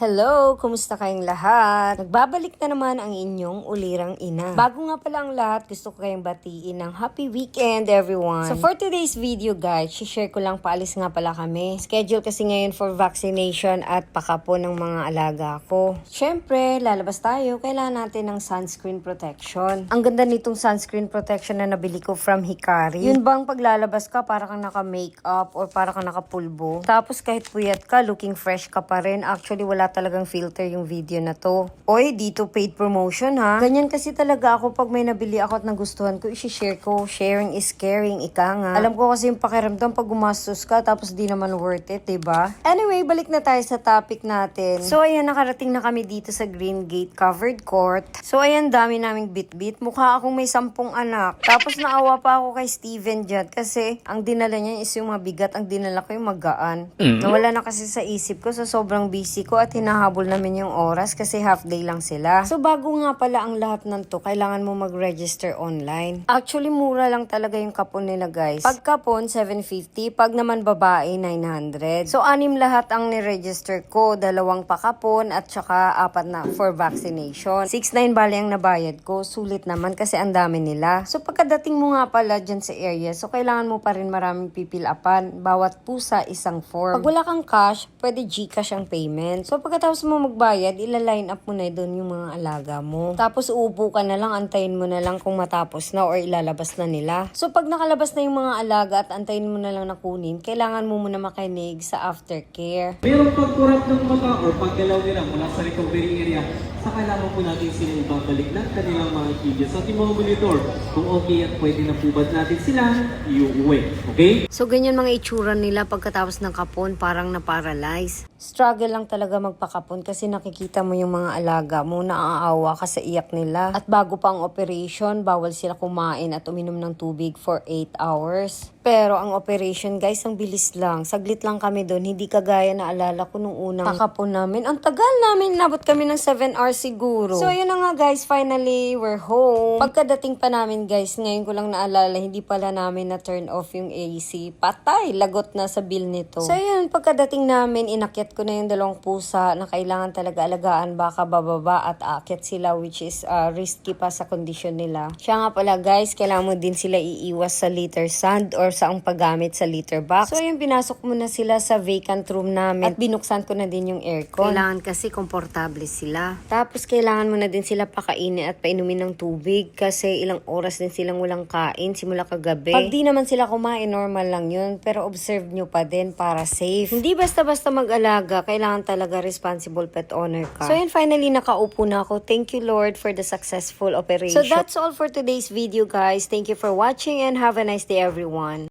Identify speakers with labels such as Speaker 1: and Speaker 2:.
Speaker 1: Hello! Kumusta kayong lahat? Nagbabalik na naman ang inyong ulirang ina. Bago nga pala ang lahat, gusto ko kayong batiin ng happy weekend everyone. So for today's video guys, share ko lang paalis nga pala kami. Schedule kasi ngayon for vaccination at pakapo ng mga alaga ko. Siyempre, lalabas tayo, kailangan natin ng sunscreen protection. Ang ganda nitong sunscreen protection na nabili ko from Hikari. Yun bang paglalabas ka, para kang naka-makeup or para kang naka-pulbo. Tapos kahit puyat ka, looking fresh ka pa rin. Actually, wala talagang filter yung video na to. Oy, dito paid promotion ha. Ganyan kasi talaga ako pag may nabili ako at nagustuhan ko, isi-share ko. Sharing is caring, ika nga. Alam ko kasi yung pakiramdam pag gumastos ka tapos di naman worth it, diba? Anyway, balik na tayo sa topic natin. So ayan, nakarating na kami dito sa Green Gate Covered Court. So ayan, dami naming bit-bit. Mukha akong may 10 anak. Tapos naawa pa ako kay Steven dyan kasi ang dinala niya is yung mabigat. Ang dinala ko yung magaan. Nawala na kasi sa isip ko sa sobrang busy ko at hinahabol namin yung oras kasi half day lang sila. So bago nga pala ang lahat ng to, kailangan mo mag-register online. Actually, mura lang talaga yung kapon nila guys. Pag kapon, 750. Pag naman babae, 900. So 6 lahat ang ni-register ko. 2 pakapon at saka 4 na for vaccination. 6,900 bali ang nabayad ko. Sulit naman kasi ang dami nila. So pagkadating mo nga pala dyan sa area, so kailangan mo pa rin maraming pipil-upan. Bawat pusa, isang form. Pag wala kang cash, pwede GCash ang payment. So pagkatapos mo magbayad, ila-line up mo na doon yung mga alaga mo. Tapos uupo ka na lang, antayin mo na lang kung matapos na or ilalabas na nila. So pag nakalabas na yung mga alaga at antayin mo na lang na kunin, kailangan mo muna makinig sa aftercare.
Speaker 2: Merong pagkurap ng mata or paggalaw nila mula sa recovery area, sa kailangan po natin sila ibabalik ng kanilang mga kiddos at monitor kung okay at pwede na po ba natin sila iuwi. Okay?
Speaker 1: So ganyan mga itsura nila pagkatapos ng kapon, parang na-paralyze. Struggle lang talaga magpakapon kasi nakikita mo yung mga alaga mo, naaawa ka sa iyak nila. At bago pa ang operation, bawal sila kumain at uminom ng tubig for 8 hours. Pero ang operation guys, ang bilis lang. Saglit lang kami doon, hindi kagaya na alala ko nung unang pakapon namin. Ang tagal namin, nabot kami ng 7 hours siguro. So yun na nga guys, finally we're home. Pagkadating pa namin guys, ngayon ko lang naalala, hindi pala namin na turn off yung AC. Patay, lagot na sa bill nito. So yun, pagkadating namin, inakyat ko na yung 2 pusa na kailangan talaga alagaan, baka bababa at aakyat sila, which is risky pa sa kondisyon nila. Siya nga pala guys, kailangan mo din sila iiwas sa litter sand or sa ang paggamit sa litter box. So yun, pinasok mo na sila sa vacant room namin at binuksan ko na din yung aircon. Kailangan kasi komportable sila. Tapos kailangan mo na din sila pakainin at painumin ng tubig kasi ilang oras din silang walang kain simula kagabi. Pag di naman sila kumain, normal lang yun, pero observe nyo pa din para safe. Hindi basta-basta mag-alaga, kailangan talaga responsible pet owner ka. So yun, finally nakaupo na ako. Thank you Lord for the successful operation. So that's all for today's video guys. Thank you for watching and have a nice day everyone.